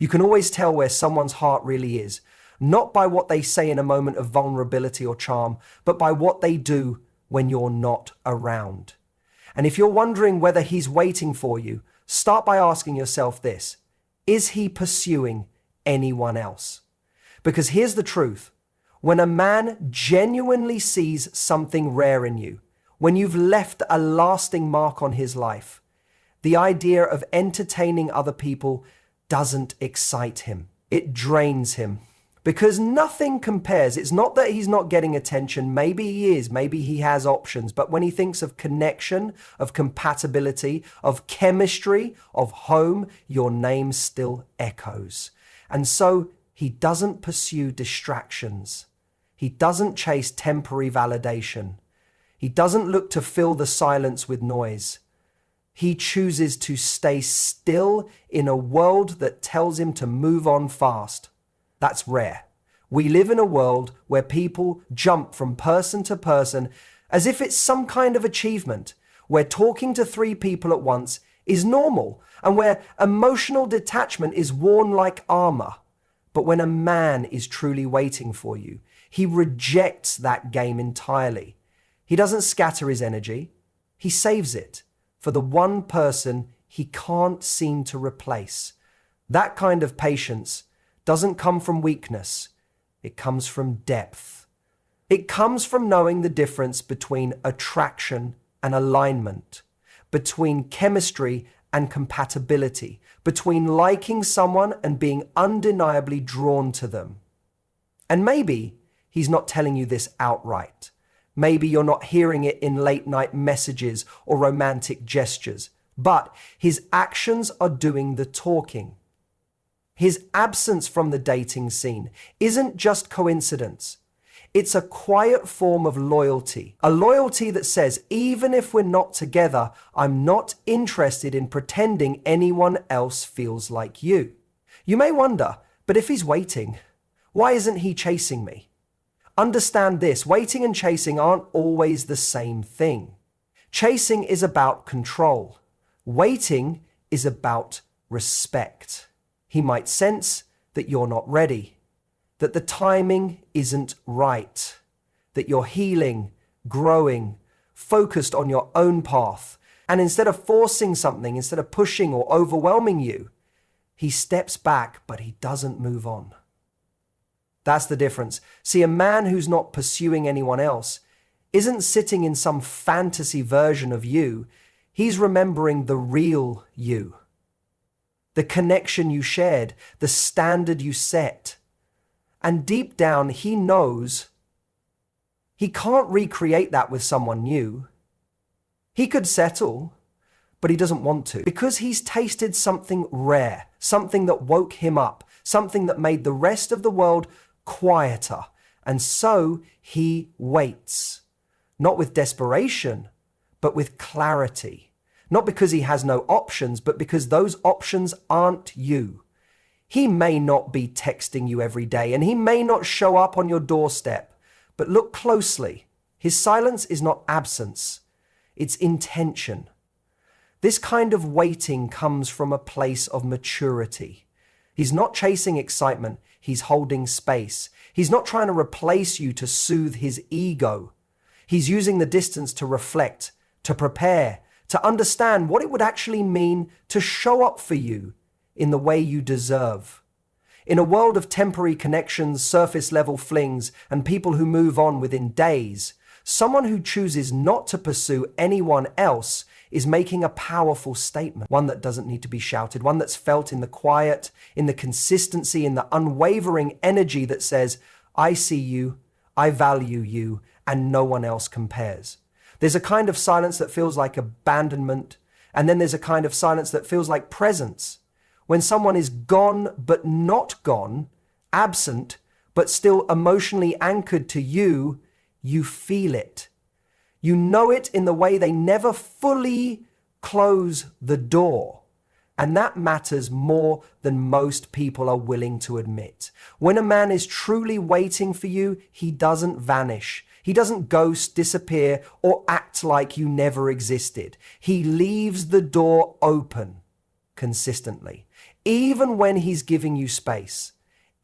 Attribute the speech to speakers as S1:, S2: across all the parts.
S1: You can always tell where someone's heart really is, not by what they say in a moment of vulnerability or charm, but by what they do when you're not around. And if you're wondering whether he's waiting for you, start by asking yourself this: is he pursuing anyone else? Because here's the truth. When a man genuinely sees something rare in you, when you've left a lasting mark on his life, the idea of entertaining other people doesn't excite him. It drains him. Because nothing compares. It's not that he's not getting attention. Maybe he is. Maybe he has options. But when he thinks of connection, of compatibility, of chemistry, of home, your name still echoes. And so he doesn't pursue distractions. He doesn't chase temporary validation. He doesn't look to fill the silence with noise. He chooses to stay still in a world that tells him to move on fast. That's rare. We live in a world where people jump from person to person as if it's some kind of achievement, where talking to 3 people at once is normal, and where emotional detachment is worn like armor. But when a man is truly waiting for you, he rejects that game entirely. He doesn't scatter his energy. He saves it for the one person he can't seem to replace. That kind of patience doesn't come from weakness. It comes from depth. It comes from knowing the difference between attraction and alignment, between chemistry and compatibility, between liking someone and being undeniably drawn to them. And maybe he's not telling you this outright. Maybe you're not hearing it in late-night messages or romantic gestures, but his actions are doing the talking. His absence from the dating scene isn't just coincidence. It's a quiet form of loyalty, a loyalty that says, even if we're not together, I'm not interested in pretending anyone else feels like you. You may wonder, but if he's waiting, why isn't he chasing me? Understand this, waiting and chasing aren't always the same thing. Chasing is about control. Waiting is about respect. He might sense that you're not ready, that the timing isn't right, that you're healing, growing, focused on your own path. And instead of forcing something, instead of pushing or overwhelming you, he steps back, but he doesn't move on. That's the difference. See, a man who's not pursuing anyone else isn't sitting in some fantasy version of you. He's remembering the real you. The connection you shared, the standard you set. And deep down, he knows he can't recreate that with someone new. He could settle, but he doesn't want to, because he's tasted something rare, something that woke him up, something that made the rest of the world quieter. And so he waits, not with desperation, but with clarity. Not because he has no options, but because those options aren't you. He may not be texting you every day, and he may not show up on your doorstep, but look closely. His silence is not absence, it's intention. This kind of waiting comes from a place of maturity. He's not chasing excitement, he's holding space. He's not trying to replace you to soothe his ego. He's using the distance to reflect, to prepare, to understand what it would actually mean to show up for you in the way you deserve. In a world of temporary connections, surface-level flings, and people who move on within days, someone who chooses not to pursue anyone else is making a powerful statement, one that doesn't need to be shouted, one that's felt in the quiet, in the consistency, in the unwavering energy that says, I see you, I value you, and no one else compares. There's a kind of silence that feels like abandonment, and then there's a kind of silence that feels like presence. When someone is gone but not gone, absent but still emotionally anchored to you, you feel it. You know it in the way they never fully close the door. And that matters more than most people are willing to admit. When a man is truly waiting for you, he doesn't vanish. He doesn't ghost, disappear, or act like you never existed. He leaves the door open consistently. even when he's giving you space,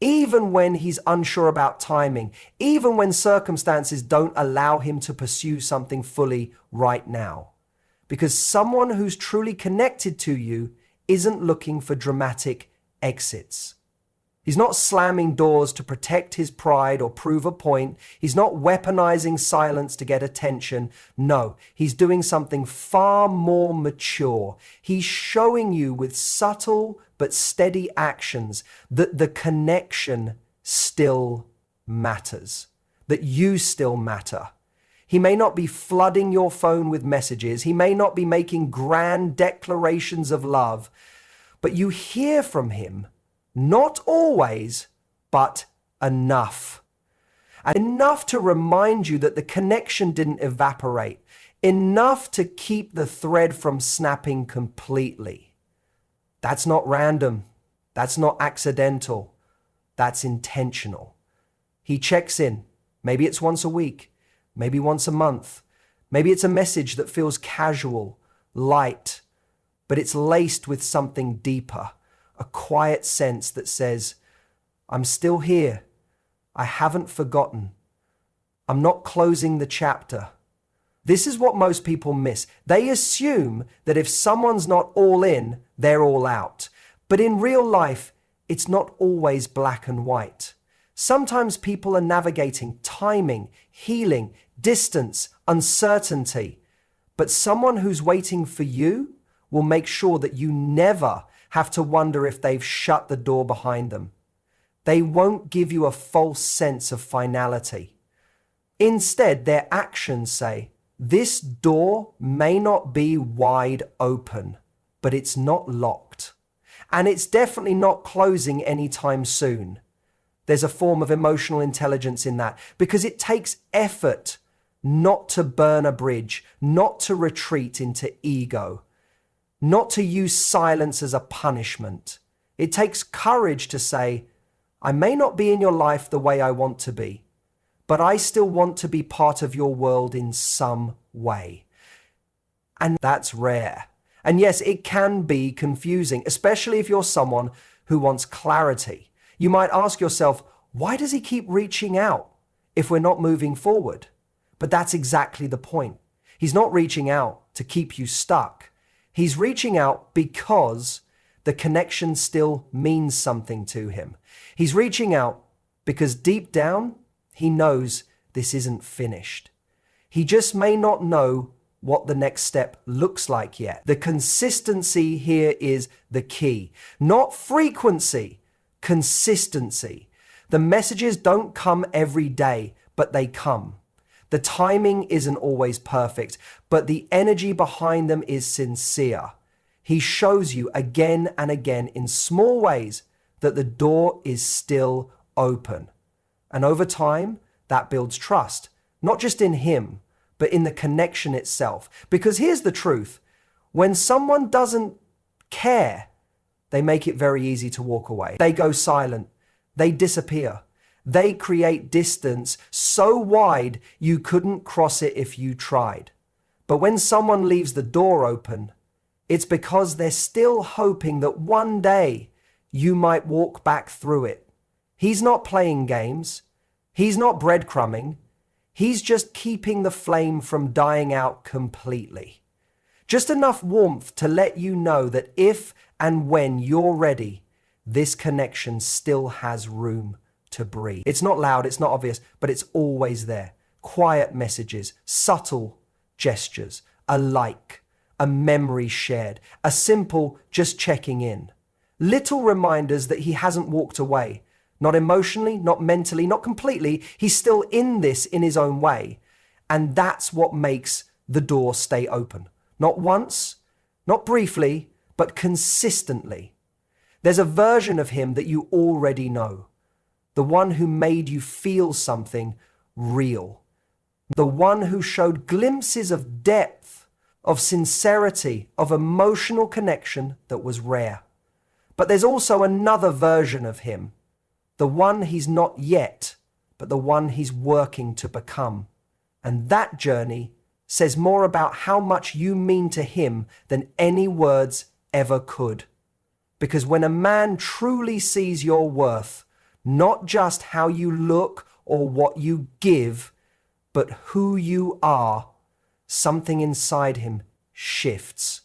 S1: even when he's unsure about timing, even when circumstances don't allow him to pursue something fully right now. Because someone who's truly connected to you isn't looking for dramatic exits. He's not slamming doors to protect his pride or prove a point. He's not weaponizing silence to get attention. No, he's doing something far more mature. He's showing you with subtle but steady actions that the connection still matters, that you still matter. He may not be flooding your phone with messages. He may not be making grand declarations of love, but you hear from him. Not always, but enough. And enough to remind you that the connection didn't evaporate. Enough to keep the thread from snapping completely. That's not random. That's not accidental. That's intentional. He checks in. Maybe it's once a week. Maybe once a month. Maybe it's a message that feels casual, light, but it's laced with something deeper. A quiet sense that says, I'm still here. I haven't forgotten. I'm not closing the chapter. This is what most people miss. They assume that if someone's not all in, they're all out. But in real life, it's not always black and white. Sometimes people are navigating timing, healing, distance, uncertainty. But someone who's waiting for you will make sure that you never have to wonder if they've shut the door behind them. They won't give you a false sense of finality. Instead, their actions say, this door may not be wide open, but it's not locked. And it's definitely not closing anytime soon. There's a form of emotional intelligence in that, because it takes effort not to burn a bridge, not to retreat into ego, not to use silence as a punishment. It takes courage to say, I may not be in your life the way I want to be, but I still want to be part of your world in some way. And that's rare. And yes, it can be confusing, especially if you're someone who wants clarity. You might ask yourself, why does he keep reaching out if we're not moving forward? But that's exactly the point. He's not reaching out to keep you stuck. He's reaching out because the connection still means something to him. He's reaching out because deep down, he knows this isn't finished. He just may not know what the next step looks like yet. The consistency here is the key. Not frequency, consistency. The messages don't come every day, but they come. The timing isn't always perfect, but the energy behind them is sincere. He shows you again and again in small ways that the door is still open. And over time, that builds trust, not just in him, but in the connection itself. Because here's the truth. When someone doesn't care, they make it very easy to walk away. They go silent. They disappear. They create distance so wide you couldn't cross it if you tried. But when someone leaves the door open, it's because they're still hoping that one day you might walk back through it. He's not playing games. He's not breadcrumbing. He's just keeping the flame from dying out completely. Just enough warmth to let you know that if and when you're ready, this connection still has room to breathe. It's not loud, it's not obvious, but it's always there. Quiet messages, subtle gestures, a like, a memory shared, a simple just checking in. Little reminders that he hasn't walked away. Not emotionally, not mentally, not completely. He's still in this in his own way. And that's what makes the door stay open. Not once, not briefly, but consistently. There's a version of him that you already know. The one who made you feel something real. The one who showed glimpses of depth, of sincerity, of emotional connection that was rare. But there's also another version of him. The one he's not yet, but the one he's working to become. And that journey says more about how much you mean to him than any words ever could. Because when a man truly sees your worth, not just how you look or what you give, but who you are, something inside him shifts.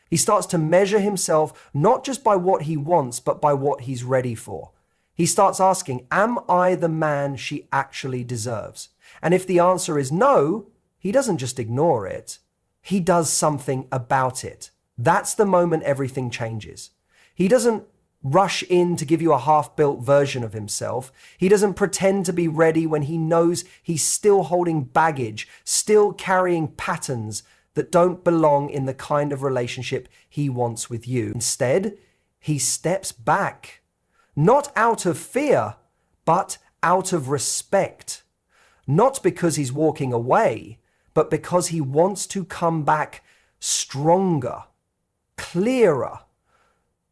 S1: He starts to measure himself not just by what he wants, but by what he's ready for. He starts asking, am I the man she actually deserves? And if the answer is no, he doesn't just ignore it. He does something about it. That's the moment everything changes. He doesn't rush in to give you a half-built version of himself. He doesn't pretend to be ready when he knows he's still holding baggage, still carrying patterns that don't belong in the kind of relationship he wants with you. Instead, he steps back, not out of fear, but out of respect. Not because he's walking away, but because he wants to come back stronger, clearer,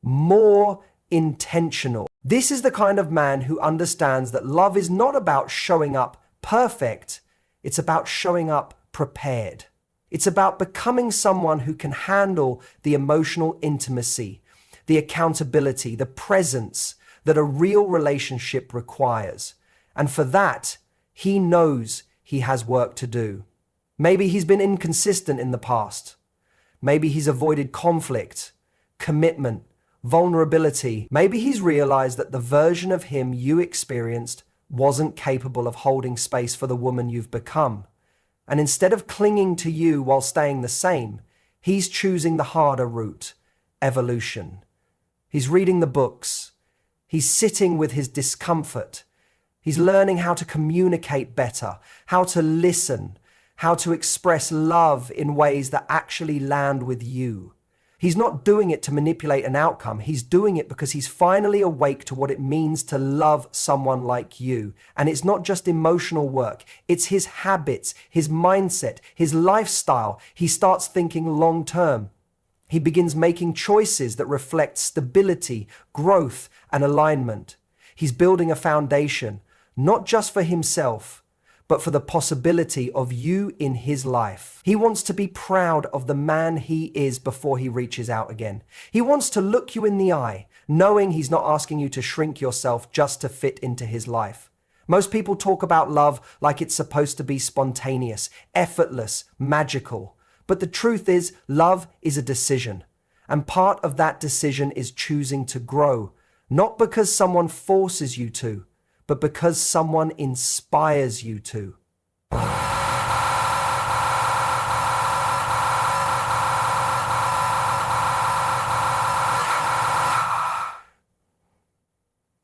S1: more intentional. This is the kind of man who understands that love is not about showing up perfect, it's about showing up prepared. It's about becoming someone who can handle the emotional intimacy, the accountability, the presence that a real relationship requires. And for that, he knows he has work to do. Maybe he's been inconsistent in the past. Maybe he's avoided conflict, commitment, vulnerability. Maybe he's realized that the version of him you experienced wasn't capable of holding space for the woman you've become. And instead of clinging to you while staying the same, he's choosing the harder route, evolution. He's reading the books. He's sitting with his discomfort. He's learning how to communicate better, how to listen, how to express love in ways that actually land with you. He's not doing it to manipulate an outcome. He's doing it because he's finally awake to what it means to love someone like you. And it's not just emotional work. It's his habits, his mindset, his lifestyle. He starts thinking long term. He begins making choices that reflect stability, growth, and alignment. He's building a foundation, not just for himself, but for the possibility of you in his life. He wants to be proud of the man he is before he reaches out again. He wants to look you in the eye, knowing he's not asking you to shrink yourself just to fit into his life. Most people talk about love like it's supposed to be spontaneous, effortless, magical. But the truth is, love is a decision. And part of that decision is choosing to grow, not because someone forces you to, but because someone inspires you to.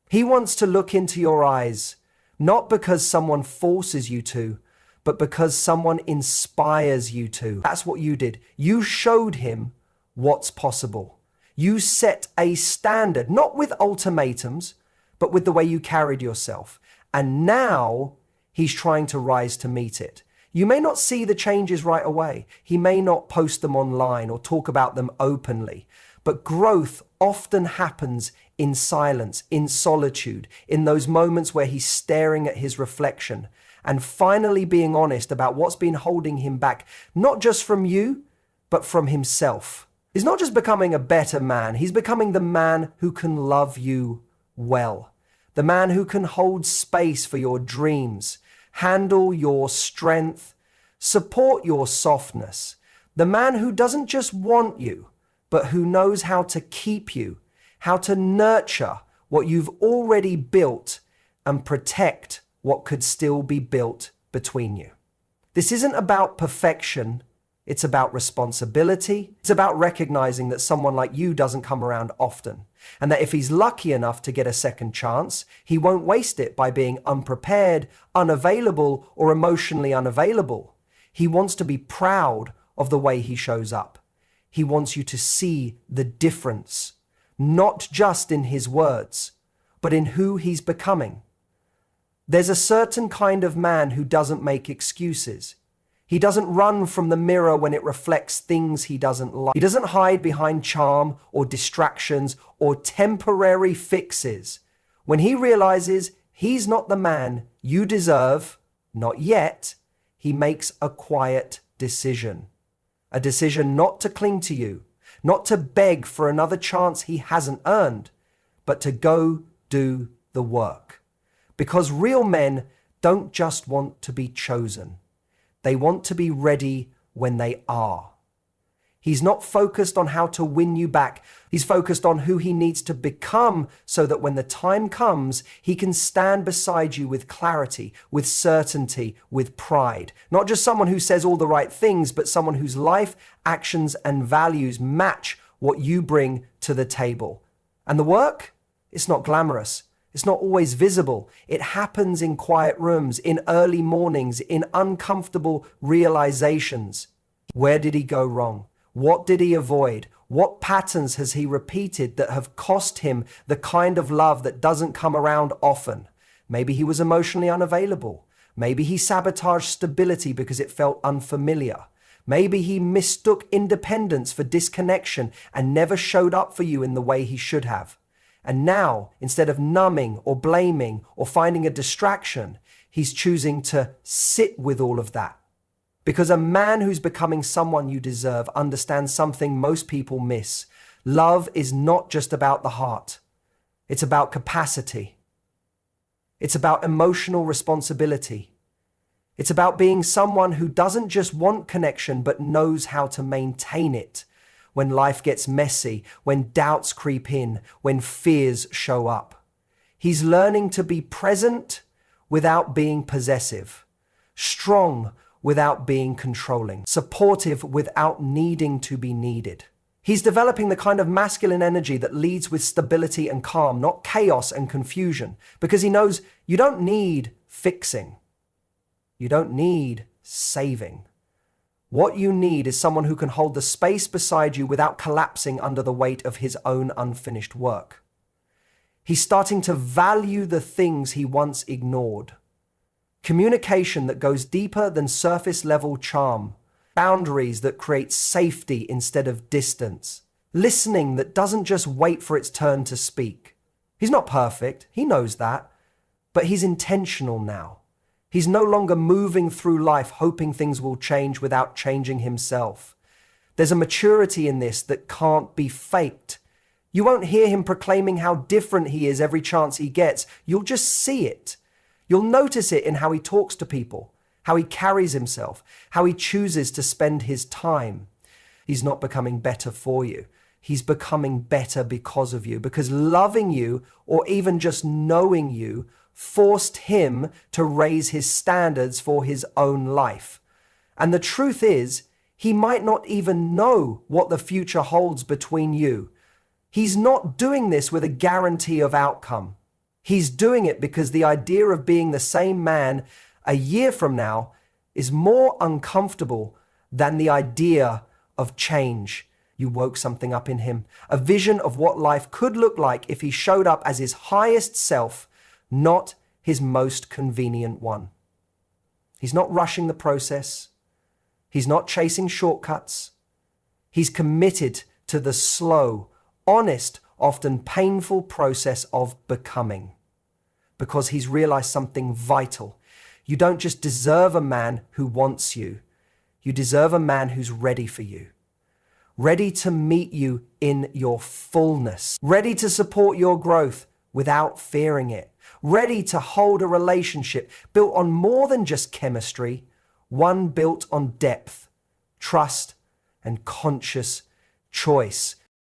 S1: He wants to look into your eyes, not because someone forces you to, but because someone inspires you to. That's what you did. You showed him what's possible. You set a standard, not with ultimatums, but with the way you carried yourself. And now he's trying to rise to meet it. You may not see the changes right away. He may not post them online or talk about them openly. But growth often happens in silence, in solitude, in those moments where he's staring at his reflection and finally being honest about what's been holding him back, not just from you, but from himself. He's not just becoming a better man. He's becoming the man who can love you well, the man who can hold space for your dreams, handle your strength, support your softness, the man who doesn't just want you, but who knows how to keep you, how to nurture what you've already built and protect what could still be built between you. This isn't about perfection. It's about responsibility. It's about recognizing that someone like you doesn't come around often, and that if he's lucky enough to get a second chance, he won't waste it by being unprepared, unavailable, or emotionally unavailable. He wants to be proud of the way he shows up. He wants you to see the difference, not just in his words, but in who he's becoming. There's a certain kind of man who doesn't make excuses. He doesn't run from the mirror when it reflects things he doesn't like. He doesn't hide behind charm or distractions or temporary fixes. When he realizes he's not the man you deserve, not yet, he makes a quiet decision. A decision not to cling to you, not to beg for another chance he hasn't earned, but to go do the work. Because real men don't just want to be chosen. They want to be ready when they are. He's not focused on how to win you back. He's focused on who he needs to become so that when the time comes, he can stand beside you with clarity, with certainty, with pride. Not just someone who says all the right things, but someone whose life, actions, and values match what you bring to the table. And the work? It's not glamorous. It's not always visible. It happens in quiet rooms, in early mornings, in uncomfortable realizations. Where did he go wrong? What did he avoid? What patterns has he repeated that have cost him the kind of love that doesn't come around often? Maybe he was emotionally unavailable. Maybe he sabotaged stability because it felt unfamiliar. Maybe he mistook independence for disconnection and never showed up for you in the way he should have. And now, instead of numbing or blaming or finding a distraction, he's choosing to sit with all of that. Because a man who's becoming someone you deserve understands something most people miss. Love is not just about the heart. It's about capacity. It's about emotional responsibility. It's about being someone who doesn't just want connection, but knows how to maintain it when life gets messy, when doubts creep in, when fears show up. He's learning to be present without being possessive, strong without being controlling, supportive without needing to be needed. He's developing the kind of masculine energy that leads with stability and calm, not chaos and confusion, because he knows you don't need fixing. You don't need saving. What you need is someone who can hold the space beside you without collapsing under the weight of his own unfinished work. He's starting to value the things he once ignored. Communication that goes deeper than surface level charm. Boundaries that create safety instead of distance. Listening that doesn't just wait for its turn to speak. He's not perfect, he knows that, but he's intentional now. He's no longer moving through life hoping things will change without changing himself. There's a maturity in this that can't be faked. You won't hear him proclaiming how different he is every chance he gets. You'll just see it. You'll notice it in how he talks to people, how he carries himself, how he chooses to spend his time. He's not becoming better for you. He's becoming better because of you, because loving you, or even just knowing you, forced him to raise his standards for his own life. And the truth is, he might not even know what the future holds between you. He's not doing this with a guarantee of outcome. He's doing it because the idea of being the same man a year from now is more uncomfortable than the idea of change. You woke something up in him, a vision of what life could look like if he showed up as his highest self, not his most convenient one. He's not rushing the process. He's not chasing shortcuts. He's committed to the slow, honest, often painful process of becoming. Because he's realized something vital. You don't just deserve a man who wants you. You deserve a man who's ready for you. Ready to meet you in your fullness. Ready to support your growth without fearing it. Ready to hold a relationship built on more than just chemistry, one built on depth, trust, and conscious choice.